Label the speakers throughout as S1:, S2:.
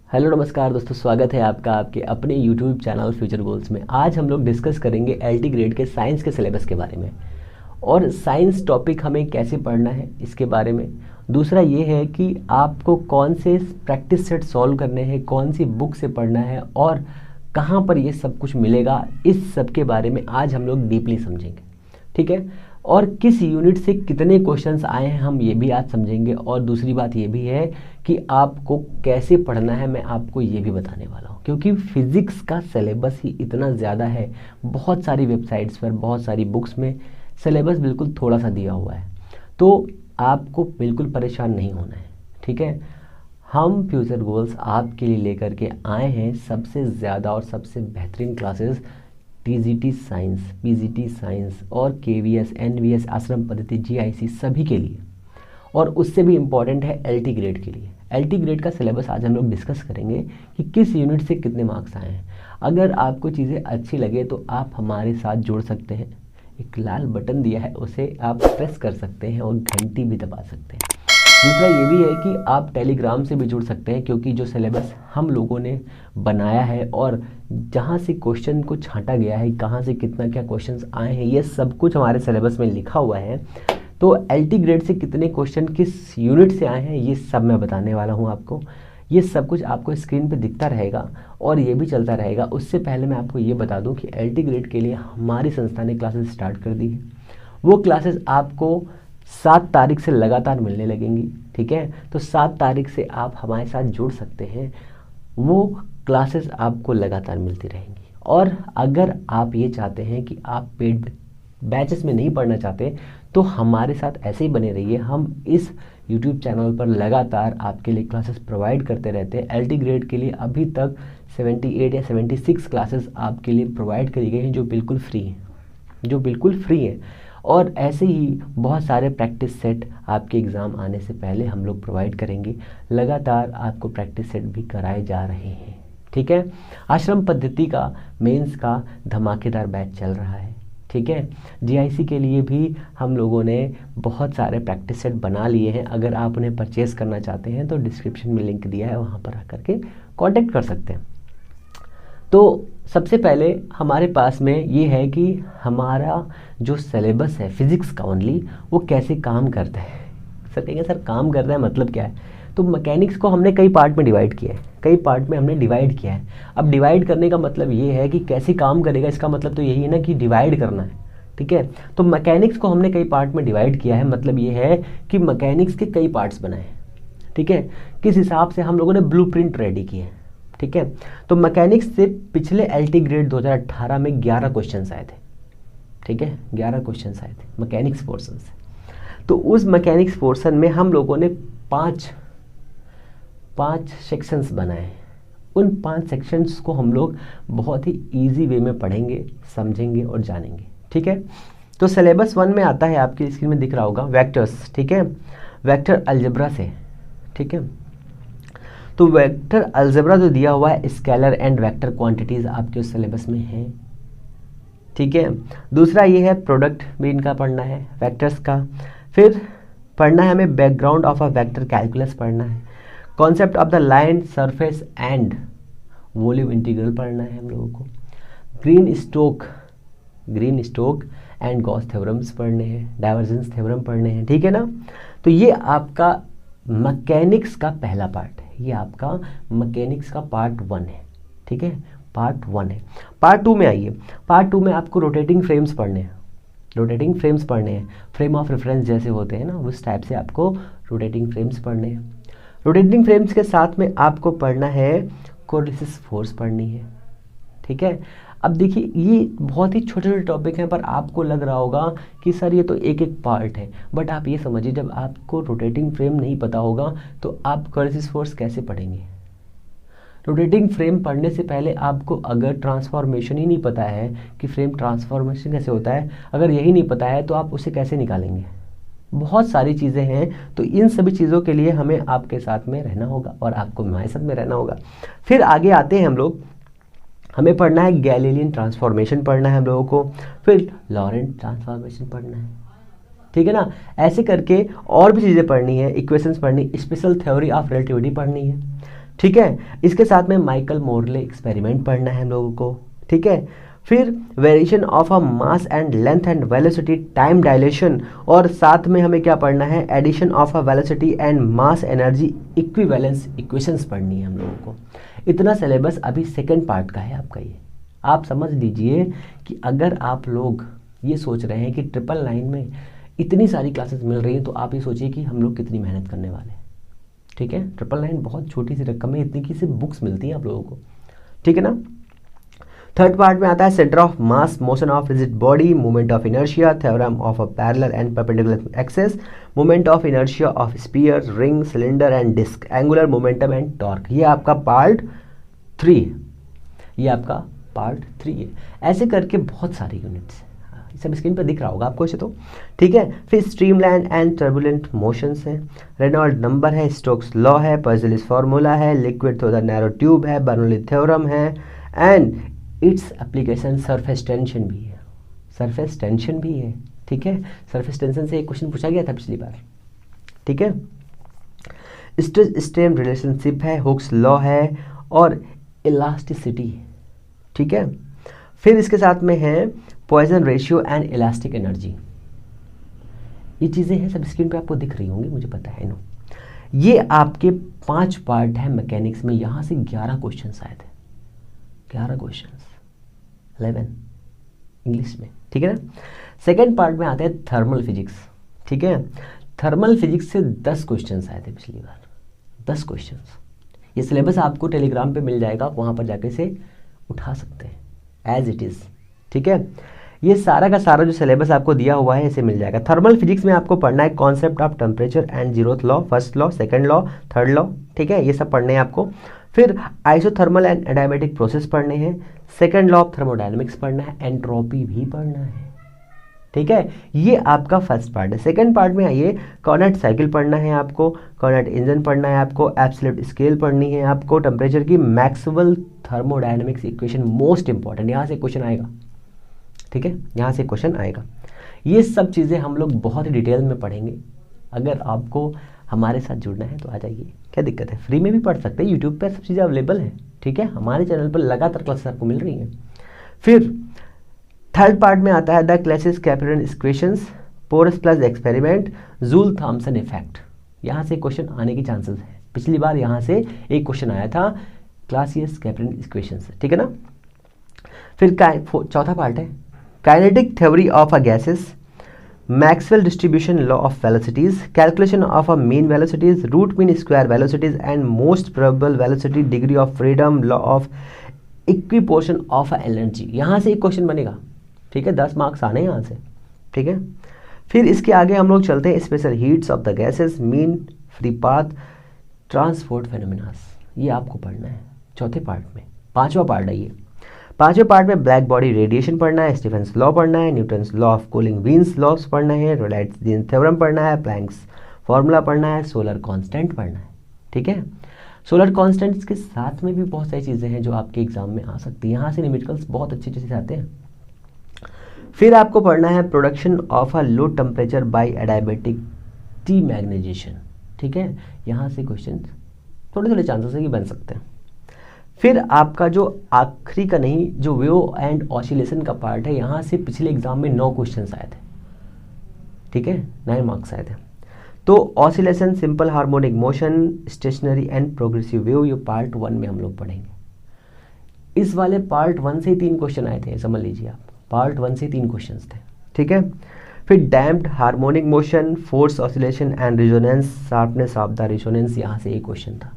S1: Hello नमस्कार दोस्तों, स्वागत है आपका आपके अपने यूट्यूब चैनल फ्यूचर गोल्स में। आज हम लोग डिस्कस करेंगे एलटी ग्रेड के साइंस के सिलेबस के बारे में और साइंस टॉपिक हमें कैसे पढ़ना है इसके बारे में। दूसरा ये है कि आपको कौन से प्रैक्टिस सेट सॉल्व करने हैं, कौन सी बुक से पढ़ना है और कहाँ पर ये सब कुछ मिलेगा, इस सब के बारे में आज हम लोग डीपली समझेंगे। ठीक है, और किस यूनिट से कितने क्वेश्चंस आए हैं हम ये भी आज समझेंगे। और दूसरी बात ये भी है कि आपको कैसे पढ़ना है, मैं आपको ये भी बताने वाला हूँ, क्योंकि फिजिक्स का सिलेबस ही इतना ज़्यादा है। बहुत सारी वेबसाइट्स पर, बहुत सारी बुक्स में सिलेबस बिल्कुल थोड़ा सा दिया हुआ है, तो आपको बिल्कुल परेशान नहीं होना है। ठीक है, हम फ्यूचर गोल्स आपके लिए लेकर के आए हैं सबसे ज़्यादा और सबसे बेहतरीन classes TGT science, PGT science और केवीएस, एनवीएस, आश्रम पद्धति, जीआईसी सभी के लिए। और उससे भी इम्पॉर्टेंट है एलटी ग्रेड के लिए। एलटी ग्रेड का सिलेबस आज हम लोग डिस्कस करेंगे कि किस यूनिट से कितने मार्क्स आए हैं। अगर आपको चीज़ें अच्छी लगे तो आप हमारे साथ जुड़ सकते हैं। एक लाल बटन दिया है, उसे आप प्रेस कर सकते हैं और घंटी भी दबा सकते हैं। दूसरा ये भी है कि आप टेलीग्राम से भी जुड़ सकते हैं, क्योंकि जो सिलेबस हम लोगों ने बनाया है और जहाँ से क्वेश्चन को छांटा गया है, कहाँ से कितना क्या क्वेश्चंस आए हैं, ये सब कुछ हमारे सिलेबस में लिखा हुआ है। तो एलटी ग्रेड से कितने क्वेश्चन किस यूनिट से आए हैं ये सब मैं बताने वाला हूँ आपको। ये सब कुछ आपको स्क्रीन पे दिखता रहेगा और ये भी चलता रहेगा। उससे पहले मैं आपको ये बता दूँ कि एलटी ग्रेड के लिए हमारी संस्था ने क्लासेस स्टार्ट कर दी है। वो क्लासेस आपको 7 तारीख से लगातार मिलने लगेंगी। ठीक है, तो 7 तारीख से आप हमारे साथ जुड़ सकते हैं। वो क्लासेस आपको लगातार मिलती रहेंगी। और अगर आप ये चाहते हैं कि आप पेड बैचेस में नहीं पढ़ना चाहते, तो हमारे साथ ऐसे ही बने रहिए। हम इस यूट्यूब चैनल पर लगातार आपके लिए क्लासेस प्रोवाइड करते रहते हैं। एलटी ग्रेड के लिए अभी तक 78 या 76 क्लासेस आपके लिए प्रोवाइड करी गई हैं, जो बिल्कुल फ्री हैं, जो बिल्कुल फ्री हैं। और ऐसे ही बहुत सारे प्रैक्टिस सेट आपके एग्ज़ाम आने से पहले हम लोग प्रोवाइड करेंगे। लगातार आपको प्रैक्टिस सेट भी कराए जा रहे हैं। ठीक है, आश्रम पद्धति का मेंस का धमाकेदार बैच चल रहा है। ठीक है, जीआईसी के लिए भी हम लोगों ने बहुत सारे प्रैक्टिस सेट बना लिए हैं। अगर आप उन्हें परचेज़ करना चाहते हैं तो डिस्क्रिप्शन में लिंक दिया है, वहाँ पर आकर के कॉन्टेक्ट कर सकते हैं। तो सबसे पहले हमारे पास में ये है कि हमारा जो सिलेबस है फिज़िक्स का ओनली, वो कैसे काम करता है। सर कहेंगे सर काम करता है मतलब क्या है? तो मैकेनिक्स को हमने कई पार्ट में डिवाइड किया है, कई पार्ट में हमने डिवाइड किया है। अब डिवाइड करने का मतलब ये है कि कैसे काम करेगा, इसका मतलब तो यही है ना कि डिवाइड करना है। ठीक है, तो मैकेनिक्स को हमने कई पार्ट में डिवाइड किया है, मतलब ये है कि मैकेनिक्स के कई पार्ट्स बनाए हैं। ठीक है, किस हिसाब से हम लोगों ने ब्लूप्रिंट रेडी किए हैं। ठीक है, तो मैकेनिक्स से पिछले एलटी ग्रेड 2018 में 11 क्वेश्चंस आए थे। ठीक है, 11 क्वेश्चंस आए थे मैकेनिक्स पोर्शन से। तो उस मैकेनिक्स पोर्शन में हम लोगों ने पांच सेक्शंस बनाए हैं। उन 5 सेक्शंस को हम लोग बहुत ही ईजी वे में पढ़ेंगे, समझेंगे और जानेंगे। ठीक है, तो सिलेबस 1 में आता है, आपकी स्क्रीन में दिख रहा होगा, वेक्टर्स। ठीक है, वेक्टर अलजेब्रा से। ठीक है, तो वेक्टर अलजेब्रा जो दिया हुआ है, स्केलर एंड वेक्टर क्वांटिटीज आपके उस सिलेबस में है। ठीक है, दूसरा ये है प्रोडक्ट भी इनका पढ़ना है वेक्टर्स का। फिर पढ़ना है हमें background of a vector calculus पढ़ना है। Concept of the line surface and volume integral पढ़ना है हम लोगों को। Green Stoke and Gauss theorems पढ़ने हैं, डाइवर्जेंस थ्योरम पढ़ने हैं। ठीक है ना, तो ये आपका मैकेनिक्स का पहला पार्ट है, ये आपका मैकेनिक्स का पार्ट 1 है। ठीक है, पार्ट 1 है। पार्ट 2 में आइए। पार्ट 2 में आपको रोटेटिंग फ्रेम्स पढ़ने हैं, रोटेटिंग फ्रेम्स पढ़ने हैं। फ्रेम ऑफ रेफरेंस जैसे होते हैं ना, उस टाइप से आपको रोटेटिंग फ्रेम्स पढ़ने हैं। रोटेटिंग फ्रेम्स के साथ में आपको पढ़ना है कोरिलेसिस फोर्स पढ़नी है। ठीक है, अब देखिए ये बहुत ही छोटे छोटे टॉपिक हैं, पर आपको लग रहा होगा कि सर ये तो एक एक पार्ट है। बट आप ये समझिए, जब आपको रोटेटिंग फ्रेम नहीं पता होगा तो आप कोरिलेसिस फोर्स कैसे पढ़ेंगे। रोटेटिंग फ्रेम पढ़ने से पहले आपको अगर ट्रांसफॉर्मेशन ही नहीं पता है कि फ्रेम ट्रांसफॉर्मेशन कैसे होता है, अगर यही नहीं पता है तो आप उसे कैसे निकालेंगे। बहुत सारी चीज़ें हैं, तो इन सभी चीज़ों के लिए हमें आपके साथ में रहना होगा और आपको हमारे साथ में रहना होगा। फिर आगे आते हैं हम लोग, हमें पढ़ना है गैलीलियन ट्रांसफॉर्मेशन पढ़ना है हम लोगों को। फिर लॉरेंट ट्रांसफॉर्मेशन पढ़ना है। ठीक है ना, ऐसे करके और भी चीज़ें पढ़नी है, इक्वेशंस पढ़नी, स्पेशल थ्योरी ऑफ रिलेटिविटी पढ़नी है। ठीक है। इसके साथ में माइकल मोरले एक्सपेरिमेंट पढ़ना है हम लोगों को, ठीक है। फिर variation of a mass and length and velocity time dilation, और साथ में हमें क्या पढ़ना है, addition of a velocity and mass energy equivalence equations पढ़नी है हम लोगों को। इतना सिलेबस अभी सेकंड पार्ट का है आपका ये। आप समझ लीजिए कि अगर आप लोग ये सोच रहे हैं कि 999 में इतनी सारी क्लासेस मिल रही हैं, तो आप ये सोचिए कि हम लोग कितनी मेहनत करने वाले हैं, ठीक है। 999 बहुत छोटी सी रकम है, इतनी की सिर्फ बुक्स मिलती हैं आप लोगों को, ठीक है ना। थर्ड पार्ट में आता है centre of mass, motion of rigid body, movement of inertia, theorem of a parallel and perpendicular axes, movement of inertia of sphere, ring, cylinder and disc, angular momentum and torque. ये आपका part 3 है, ये आपका part 3 है। ऐसे करके बहुत सारे यूनिट्स सब स्क्रीन पर दिख रहा होगा आपको ऐसे तो, ठीक है। फिर स्ट्रीमलाइन एंड टर्बुलेंट मोशंस है, रेनॉल्ड नंबर है, स्टोक्स लॉ है, पर्सिलिस फार्मूला है, liquid through the narrow tube है, बर्नौली थ्योरम है, and its application surface tension भी है, सरफेस टेंशन भी है, ठीक है। सरफेस टेंशन से एक क्वेश्चन पूछा गया था पिछली बार, ठीक है। स्ट्रेस स्ट्रेन रिलेशनशिप है, हुक्स लॉ है, और इलास्टिसिटी, ठीक है। फिर इसके साथ में है Poisson ratio and elastic energy. ये चीज़ें हैं सब स्क्रीन पे आपको दिख रही होंगी, मुझे पता है नो। ये आपके 5 पार्ट है मैकेनिक्स में, यहाँ से 11 क्वेश्चन आए थे, 11 क्वेश्चन, 11 इंग्लिश में, ठीक है ना। सेकेंड पार्ट में आते हैं थर्मल फिजिक्स, ठीक है। थर्मल फिजिक्स से 10 क्वेश्चन आए थे पिछली बार, 10 क्वेश्चन। ये सिलेबस आपको टेलीग्राम पे मिल जाएगा, आप वहाँ पर जाके से उठा सकते हैं एज इट इज़, ठीक है। ये सारा का सारा जो सिलेबस आपको दिया हुआ है इसे मिल जाएगा। थर्मल फिजिक्स में आपको पढ़ना है concept of temperature and zeroth law, first law, second law, third law, ठीक है, ये सब पढ़ने हैं आपको। फिर आइसोथर्मल एंड एडियाबैटिक प्रोसेस पढ़ने हैं, सेकंड लॉ ऑफ थर्मोडायनेमिक्स पढ़ना है, एंट्रोपी भी पढ़ना है, ठीक है। ये आपका फर्स्ट पार्ट है। सेकंड पार्ट में आइए, कॉर्नेट साइकिल पढ़ना है आपको, कॉर्नेट इंजन पढ़ना है आपको, एब्सोल्यूट स्केल पढ़नी है आपको, टेम्परेचर की Maxwell thermodynamics equation most important, यहाँ से क्वेश्चन आएगा, ठीक है, यहाँ से क्वेश्चन आएगा। ये सब चीज़ें हम लोग बहुत ही डिटेल में पढ़ेंगे। अगर आपको हमारे साथ जुड़ना है तो आ जाइए, क्या दिक्कत है, फ्री में भी पढ़ सकते हैं, यूट्यूब पर सब चीज़ें अवेलेबल हैं, ठीक है। हमारे चैनल पर लगातार क्लासेस आपको मिल रही हैं। फिर थर्ड पार्ट में आता है the classes capital equations, porous plug experiment, Joule Thomson effect. यहाँ से क्वेश्चन आने की चांसेस है, पिछली बार यहाँ से एक क्वेश्चन आया था क्लासियस कैपिटल इक्वेशन से, ठीक है ना। फिर चौथा पार्ट है kinetic theory of a gases, Maxwell distribution law of velocities, calculation of a mean velocities, root mean square velocities and most probable velocity, degree of freedom, law of equipartition of energy. यहाँ से एक question बनेगा, ठीक है, 10 marks आने यहाँ से, ठीक है। फिर इसके आगे हम लोग चलते हैं special heats of the gases, mean free path, transport phenomenas. ये आपको पढ़ना है चौथे पार्ट में। पांचवा पार्ट है ये, पांचवें पार्ट में ब्लैक बॉडी रेडिएशन पढ़ना है, स्टीफेंस लॉ पढ़ना है, Newton's law of cooling wheels loss पढ़ना है, रोलाइट्स जीन थ्योरम पढ़ना है, प्लैंक्स फॉर्मूला पढ़ना है, सोलर कांस्टेंट पढ़ना है, ठीक है। सोलर कांस्टेंट्स के साथ में भी बहुत सारी चीज़ें हैं जो आपके एग्जाम में आ सकती हैं, यहाँ से न्यूमेरिकल्स बहुत अच्छे से आते हैं। फिर आपको पढ़ना है production of a low temperature by adiabatic demagnetization, ठीक है। यहाँ से क्वेश्चन थोड़े थोड़े चांसेस है कि बन सकते हैं। फिर आपका जो आखिरी का नहीं, जो वेव एंड ऑसिलेशन का पार्ट है, यहाँ से पिछले एग्जाम में 9 क्वेश्चन आए थे, ठीक है, 9 मार्क्स आए थे। तो oscillation, simple harmonic motion, stationary and progressive wave, ये पार्ट 1 में हम लोग पढ़ेंगे। इस वाले पार्ट 1 से ही 3 क्वेश्चन आए थे, समझ लीजिए आप, पार्ट 1 से 3 क्वेश्चन थे, ठीक है। फिर damped harmonic motion, force oscillation and resonance, sharpness of the resonance, यहाँ से एक क्वेश्चन था,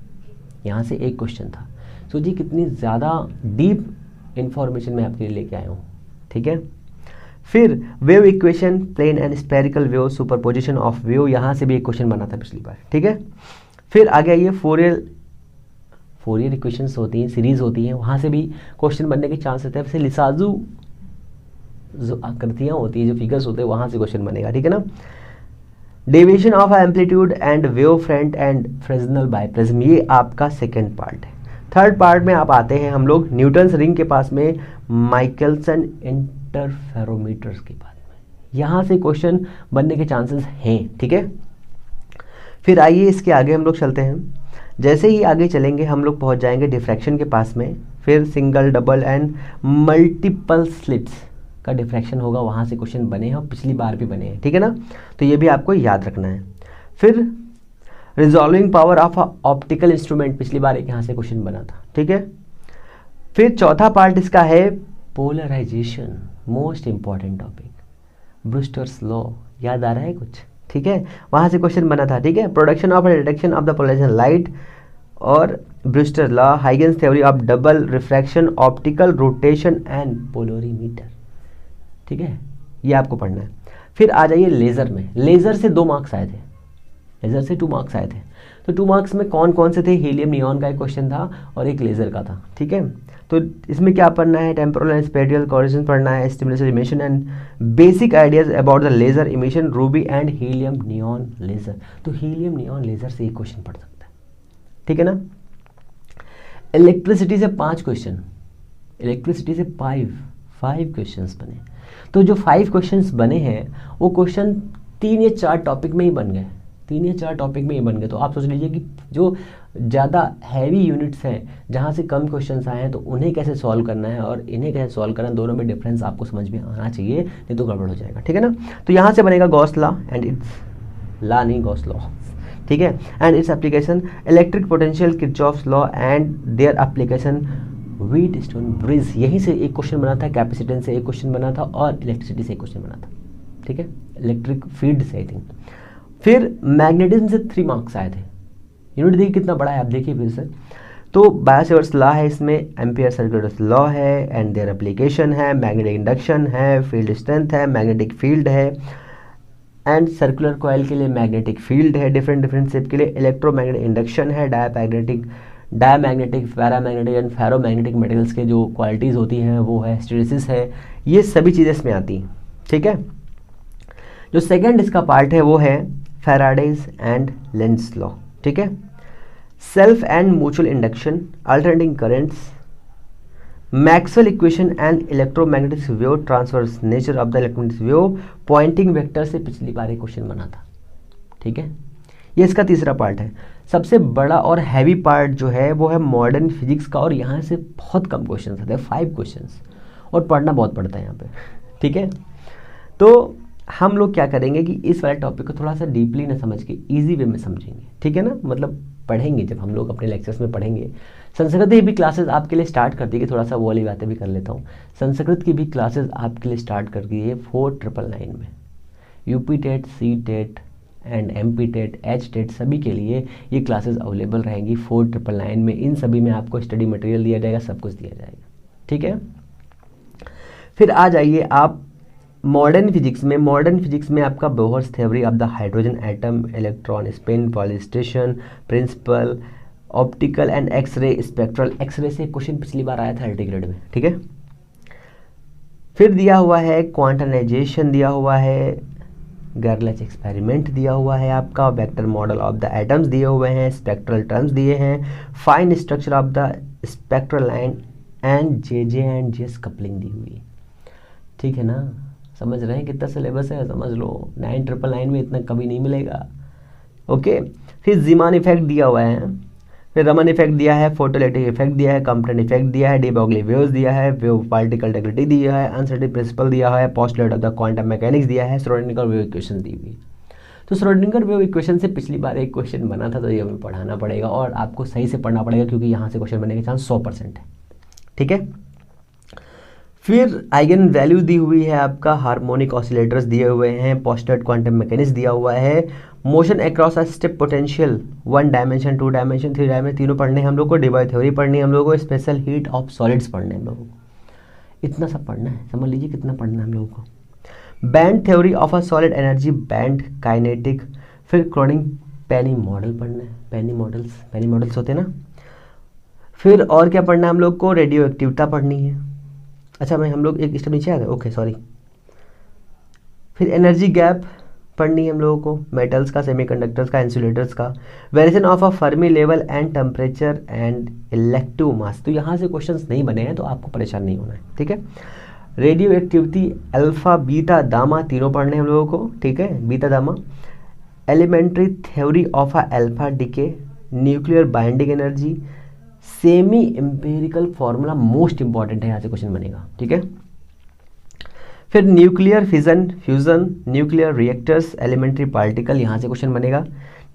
S1: यहाँ से एक क्वेश्चन था। सोचिए कितनी ज़्यादा डीप इंफॉर्मेशन मैं आपके लिए लेके आया हूँ, ठीक है। फिर wave equation, plane and spherical wave, superposition of wave, यहाँ से भी एक क्वेश्चन बना था पिछली बार, ठीक है। फिर आगे ये फोरियर इक्वेशंस होती हैं, सीरीज होती हैं, वहाँ से भी क्वेश्चन बनने के चांस होते हैं। फिर लिसाजू जो आकृतियाँ होती है, जो फिगर्स होते हैं, वहाँ से क्वेश्चन बनेगा, ठीक है ना। Deviation of amplitude and wave front end Fresnel biprism, ये आपका सेकेंड पार्ट है। थर्ड पार्ट में आप आते हैं हम लोग न्यूटन्स रिंग के पास में माइकलसन इंटरफेरोमीटर्स के पास में, यहाँ से क्वेश्चन बनने के चांसेस हैं, ठीक है। फिर आइए इसके आगे हम लोग चलते हैं जैसे ही आगे चलेंगे हम लोग पहुंच जाएंगे डिफ्रैक्शन के पास में, फिर single, double and multiple slits का डिफ्रैक्शन होगा, वहाँ से क्वेश्चन बने हैं और पिछली बार भी बने हैं, ठीक है ना। तो ये भी आपको याद रखना है। फिर resolving power of optical instrument, पिछली बार एक यहाँ से क्वेश्चन बना था, ठीक है। फिर चौथा पार्ट इसका है polarisation, most important topic, Brewster's law, याद आ रहा है कुछ, ठीक है, वहाँ से क्वेश्चन बना था, ठीक है। Production of detection of the polarisation light और Brewster law, Huygens theory of double refraction, optical rotation and polarimeter, ठीक है, ये आपको पढ़ना है। फिर आ जाइए लेज़र में, लेज़र से 2 मार्क्स आए थे, लेज़र से 2 मार्क्स आए थे। तो 2 मार्क्स में कौन कौन से थे, हीलियम नियॉन का एक क्वेश्चन था और एक लेज़र का था, ठीक है। तो इसमें क्या पढ़ना है, टेम्पोरल एंड स्पेटियल कोऑर्डिनेशन पढ़ना है, stimulation emission and basic ideas about the laser emission, Ruby and helium neon laser. तो हीलियम नियॉन लेज़र से एक क्वेश्चन पढ़ सकता है, ठीक है ना। इलेक्ट्रिसिटी से 5 क्वेश्चन, इलेक्ट्रिसिटी से 5 क्वेश्चंस बने। तो जो 5 क्वेश्चंस बने हैं वो क्वेश्चन 3 या 4 टॉपिक में ही बन गए, 3 या 4 टॉपिक में ही बन गए। तो आप सोच लीजिए कि जो ज़्यादा हैवी यूनिट्स हैं, जहाँ से कम क्वेश्चंस आए हैं, तो उन्हें कैसे सॉल्व करना है और इन्हें कैसे सॉल्व करना है, दोनों में डिफरेंस आपको समझ में आना चाहिए, नहीं तो गड़बड़ हो जाएगा, ठीक है ना। तो यहाँ से बनेगा Gauss law and it's law, नहीं गॉस लॉ, ठीक है, and its application, electric potential, Kirchhoff's law and their application, Wheatstone bridge, यहीं से एक क्वेश्चन बना था, कैपेसिटेंस से एक क्वेश्चन बना था और इलेक्ट्रिसिटी से एक क्वेश्चन बना था, ठीक है, इलेक्ट्रिक फील्ड से आई थिंक। फिर मैग्नेटिज्म से 3 मार्क्स आए थे। यूनिट देखिए कितना बड़ा है, आप देखिए फिर से। तो बायो-सेवर्ट्स लॉ है, इसमें एम्पियर सर्कुलर लॉ है एंड देयर एप्लीकेशन है, मैग्नेटिक इंडक्शन है, फील्ड स्ट्रेंथ है, मैग्नेटिक फील्ड है एंड सर्कुलर कॉइल के लिए मैग्नेटिक फील्ड है, डिफरेंट शेप के लिए इलेक्ट्रोमैग्नेटिक इंडक्शन है, diamagnetic, paramagnetic and ferromagnetic metals के जो क्वालिटीज़ होती हैं वो है, हिस्टैरिसीस है, ये सभी चीज़ें इसमें आती हैं, ठीक है। जो सेकंड इसका पार्ट है वो है फैराडेज एंड लेंज लॉ, ठीक है, self and mutual induction, alternating currents, Maxwell equation and electromagnetic wave, transverse nature of the electromagnetic wave, Poynting vector से पिछली बार एक क्वेश्चन बना था, ठीक है। ये इसका तीसरा पार्ट है। सबसे बड़ा और हैवी पार्ट जो है वो है मॉडर्न फिजिक्स का, और यहाँ से बहुत कम क्वेश्चन आते हैं, 5 क्वेश्चन, और पढ़ना बहुत पड़ता है यहाँ पे, ठीक है। तो हम लोग क्या करेंगे कि इस वाले टॉपिक को थोड़ा सा डीपली ना समझ के इजी वे में समझेंगे, ठीक है ना, मतलब पढ़ेंगे जब हम लोग अपने लेक्चर्स में पढ़ेंगे। संस्कृत की भी क्लासेस आपके लिए स्टार्ट कर दी है, थोड़ा सा वो वाली बातें भी कर लेता हूँ। संस्कृत की भी क्लासेस आपके लिए स्टार्ट कर दी है 4999 में, UP TET, C TET and MP TET, H TET, सभी के लिए ये क्लासेस अवेलेबल रहेंगी 4999 में। इन सभी में आपको स्टडी मटेरियल दिया जाएगा, सब कुछ दिया जाएगा, ठीक है। फिर आ जाइए आप मॉडर्न फिजिक्स में। मॉडर्न फिजिक्स में आपका Bohr's theory of the hydrogen atom, electron spin, पॉलिस्टेशन principle, optical and x ray spectral, x ray से क्वेश्चन पिछली बार आया था अल्टीग्रेड में, ठीक है। फिर दिया हुआ है क्वांटाइजेशन, दिया हुआ है गर्लच एक्सपेरिमेंट, दिया हुआ है आपका vector model of the atoms दिए हुए हैं, स्पेक्ट्रल टर्म्स दिए हैं, fine structure of the spectral line and J and जेस कपलिंग दी हुई है, ठीक है ना। समझ रहे हैं कितना सिलेबस है, समझ लो, 9999 में इतना कभी नहीं मिलेगा, ओके। फिर जीमान इफेक्ट दिया हुआ है, फिर रमन इफेक्ट दिया है, फोटोइलेक्ट्रिक इफेक्ट दिया है, कंपटन इफेक्ट दिया है, डी ब्रोगली वेव्स दिया है, वेव पार्टिकल इंटीग्रिटी दिया है, अनसर्टेनिटी प्रिंसिपल दिया है, postulate of the quantum mechanics दिया है, श्रोडिंगर वेव इक्वेशन दी हुई। तो श्रोडिंगर वेव इक्वेशन से पिछली बार एक क्वेश्चन बना था, तो ये हमें पढ़ाना पड़ेगा और आपको सही से पढ़ना पड़ेगा, क्योंकि यहाँ से क्वेश्चन बनने के चांस 100% है, ठीक है। फिर आइगन वैल्यू दी हुई है, आपका हार्मोनिक ऑसिलेटर्स दिए हुए हैं, पोस्टुलेट क्वांटम मैकेनिक्स दिया हुआ है, motion across a step potential, 1 dimension, 2 dimension, 3 dimension, तीनों पढ़ने हैं हम लोग को, डिबाई थ्योरी पढ़नी है हम लोग को, स्पेशल हीट ऑफ सॉलिड्स पढ़ने हैं हम लोगों को, इतना सब पढ़ना है, समझ लीजिए कितना पढ़ना है हम लोगों को। Band theory of a solid energy band, kinetic, फिर क्रॉनिक पेनी मॉडल पढ़ना है, पेनी मॉडल्स होते हैं ना। फिर और क्या पढ़ना है हम लोग को, रेडियो एक्टिविटी पढ़नी है, अच्छा मैं हम लोग एक स्टेप नीचे आ गए, ओके सॉरी। फिर एनर्जी गैप पढ़नी है हम लोगों को, मेटल्स का, सेमीकंडक्टर्स का, इंसुलेटर्स का, variation of a Fermi level and temperature and electric mass. तो यहाँ से क्वेश्चंस नहीं बने हैं तो आपको परेशान नहीं होना है, ठीक है। रेडियो एक्टिविटी, अल्फा, बीटा, दामा, तीनों पढ़ने हैं हम लोगों को, ठीक है, बीटा दामा। Elementary theory of a alpha decay, nuclear binding energy, semi empirical formula most important है, यहाँ से क्वेश्चन बनेगा, ठीक है। फिर nuclear fission fusion, nuclear reactors, elementary particle, यहाँ से क्वेश्चन बनेगा,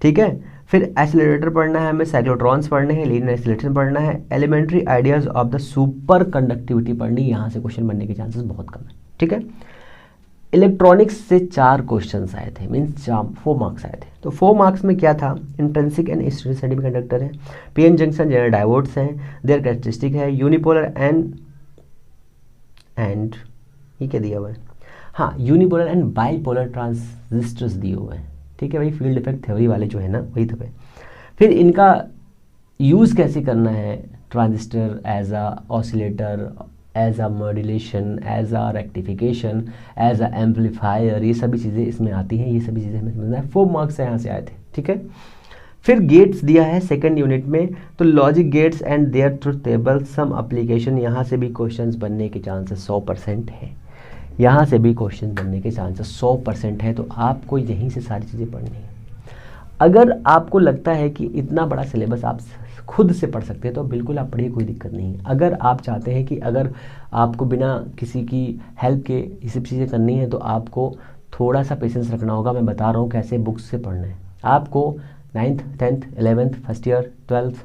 S1: ठीक है। फिर एक्सेलरेटर पढ़ना है हमें, साइक्लोट्रॉन्स पढ़ने हैं, लीनियर एक्सेलरेशन पढ़ना है, elementary ideas of the superconductivity पढ़नी, यहाँ से क्वेश्चन बनने के चांसेस बहुत कम है, ठीक है। इलेक्ट्रॉनिक्स से 4 क्वेश्चंस आए थे, मीन्स 4 मार्क्स आए थे। तो 4 मार्क्स में क्या था, इंट्रिंसिक एंड एक्सट्रिंसिक सेमीकंडक्टर है, पीएन जंक्शन जनरल डायोड्स हैं, देयर कैरेक्टरिस्टिक है, यूनिपोलर एंड ये क्या दिया हुआ है, हाँ यूनिपोलर एंड बाईपोलर ट्रांजिस्टर्स दिए हुए हैं, ठीक है भाई, फील्ड इफेक्ट थ्योरी वाले जो है ना वही तो है। फिर इनका यूज़ कैसे करना है, transistor as a oscillator, as a modulation, as a rectification, as a amplifier, ये सभी चीज़ें इसमें आती हैं, ये सभी चीज़ें हमें समझना है। 4 मार्क्स यहाँ से आए थे, ठीक है। फिर गेट्स दिया है सेकंड यूनिट में, तो logic gates and their truth table some application, यहाँ से भी क्वेश्चंस बनने के चांसेस 100% है, यहाँ से भी क्वेश्चन बनने के चांसेस 100% है। तो आपको यहीं से सारी चीज़ें पढ़नी है। अगर आपको लगता है कि इतना बड़ा सिलेबस आप खुद से पढ़ सकते हैं तो बिल्कुल आप पढ़िए, कोई दिक्कत नहीं है। अगर आप चाहते हैं कि अगर आपको बिना किसी की हेल्प के ये सब चीज़ें करनी है तो आपको थोड़ा सा पेशेंस रखना होगा। मैं बता रहा हूँ कैसे बुक्स से पढ़ना है। आपको 9th 10th 11th first year 12th,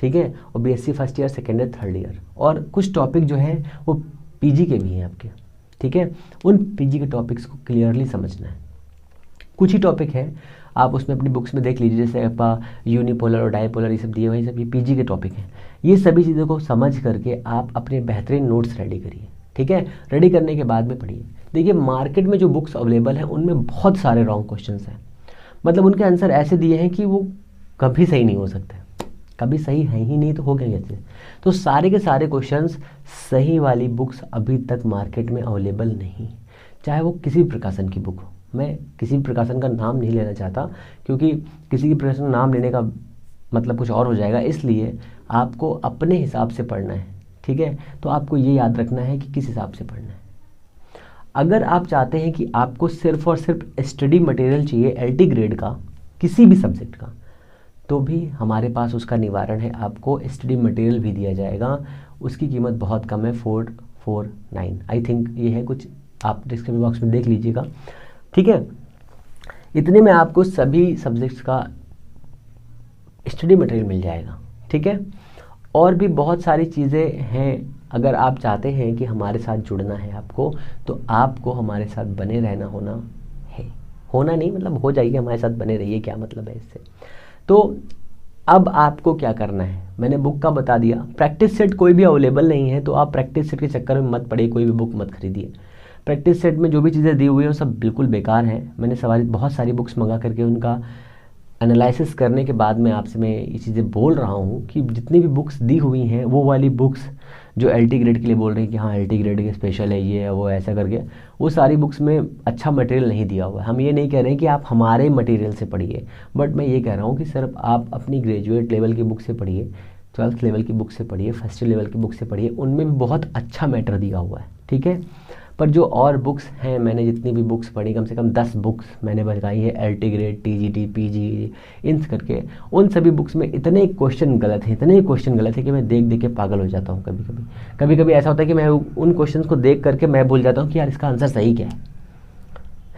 S1: ठीक है, और BSc first year second year third year, और कुछ टॉपिक जो है वो पीजी के भी हैं आपके, ठीक है। उन पीजी के टॉपिक्स को क्लियरली समझना है। कुछ ही टॉपिक है, आप उसमें अपनी बुक्स में देख लीजिए, जैसे आपका यूनिपोलर और डाईपोलर ये सब दिए हुए हैं, सब ये पीजी के टॉपिक हैं। ये सभी चीज़ों को समझ करके आप अपने बेहतरीन नोट्स रेडी करिए, ठीक है। रेडी करने के बाद में पढ़िए। देखिए मार्केट में जो बुक्स अवेलेबल हैं उनमें बहुत सारे रॉन्ग क्वेश्चंस हैं, मतलब उनके आंसर ऐसे दिए हैं कि वो कभी सही नहीं हो सकते, कभी सही है ही नहीं तो हो गए ऐसे। तो सारे के सारे क्वेश्चंस सही वाली बुक्स अभी तक मार्केट में अवेलेबल नहीं, चाहे वो किसी भी प्रकाशन की बुक हो। मैं किसी भी प्रकाशन का नाम नहीं लेना चाहता, क्योंकि किसी की प्रकाशन का नाम लेने का मतलब कुछ और हो जाएगा, इसलिए आपको अपने हिसाब से पढ़ना है, ठीक है। तो आपको ये याद रखना है कि किस हिसाब से पढ़ना है। अगर आप चाहते हैं कि आपको सिर्फ और सिर्फ स्टडी मटेरियल चाहिए LT ग्रेड का किसी भी सब्जेक्ट का, तो भी हमारे पास उसका निवारण है। आपको स्टडी मटेरियल भी दिया जाएगा, उसकी कीमत बहुत कम है, 449 आई थिंक ये है, कुछ आप डिस्क्रिप्शन बॉक्स में देख लीजिएगा, ठीक है। इतने में आपको सभी सब्जेक्ट्स का स्टडी मटेरियल मिल जाएगा, ठीक है। और भी बहुत सारी चीज़ें हैं। अगर आप चाहते हैं कि हमारे साथ जुड़ना है आपको, तो आपको हमारे साथ बने रहना होना नहीं, मतलब हो जाइए, हमारे साथ बने रहिए, क्या मतलब है इससे। तो अब आपको क्या करना है, मैंने बुक का बता दिया। प्रैक्टिस सेट कोई भी अवेलेबल नहीं है तो आप प्रैक्टिस सेट के चक्कर में मत पड़िए, कोई भी बुक मत खरीदिए। प्रैक्टिस सेट में जो भी चीज़ें दी हुई हैं वो सब बिल्कुल बेकार हैं। मैंने बहुत सारी बुक्स मंगा करके उनका एनालिसिस करने के बाद में आपसे मैं ये चीज़ें बोल रहा हूँ कि जितनी भी बुक्स दी हुई हैं वो वाली बुक्स जो LT ग्रेड के लिए बोल रही हैं कि हाँ LT ग्रेड के स्पेशल है, ये है वो ऐसा करके, वो सारी बुक्स में अच्छा मटेरियल नहीं दिया हुआ है। हम ये नहीं कह रहे हैं कि आप हमारे मटेरियल से पढ़िए, बट मैं ये कह रहा हूँ कि सिर्फ आप अपनी ग्रेजुएट लेवल की बुक से पढ़िए, 12th लेवल की बुक से पढ़िए, फर्स्ट लेवल की बुक से पढ़िए, उनमें भी बहुत अच्छा मैटर दिया हुआ है, ठीक है। पर जो और बुक्स हैं, मैंने जितनी भी बुक्स पढ़ी, कम से कम 10 बुक्स मैंने बताई है, LT ग्रेड, TGT, PG इन करके, उन सभी बुक्स में इतने क्वेश्चन गलत हैं कि मैं देख देख के पागल हो जाता हूँ। कभी कभी ऐसा होता है कि मैं उन क्वेश्चंस को देख करके मैं भूल जाता हूँ कि यार इसका आंसर सही क्या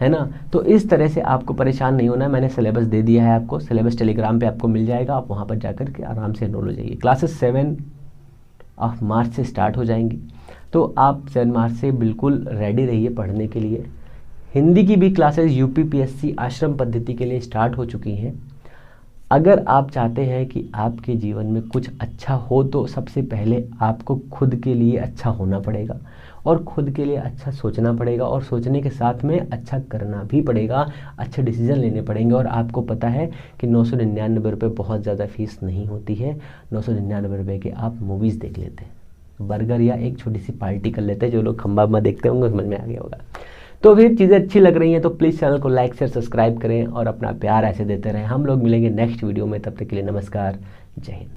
S1: है ना। तो इस तरह से आपको परेशान नहीं होना है। मैंने सिलेबस दे दिया है आपको, सिलेबस टेलीग्राम पे आपको मिल जाएगा, आप वहाँ पर जाकर के आराम से एनरोल हो जाइए। क्लासेस 7 मार्च से स्टार्ट हो जाएंगी, तो आप 7 मार्च से बिल्कुल रेडी रहिए पढ़ने के लिए। हिंदी की भी क्लासेस UPPSC आश्रम पद्धति के लिए स्टार्ट हो चुकी हैं। अगर आप चाहते हैं कि आपके जीवन में कुछ अच्छा हो, तो सबसे पहले आपको खुद के लिए अच्छा होना पड़ेगा, और खुद के लिए अच्छा सोचना पड़ेगा, और सोचने के साथ में अच्छा करना भी पड़ेगा, अच्छे डिसीजन लेने पड़ेंगे। और आपको पता है कि 999 रुपये बहुत ज़्यादा फीस नहीं होती है। 999 रुपये के आप मूवीज़ देख लेते हैं, बर्गर या एक छोटी सी पार्टी कर लेते हैं। जो लोग खंबा में देखते होंगे समझ में आ गया होगा। तो फिर चीज़ें अच्छी लग रही हैं तो प्लीज़ चैनल को लाइक शेयर सब्सक्राइब करें और अपना प्यार ऐसे देते रहें। हम लोग मिलेंगे नेक्स्ट वीडियो में, तब तक के लिए नमस्कार, जय हिंद।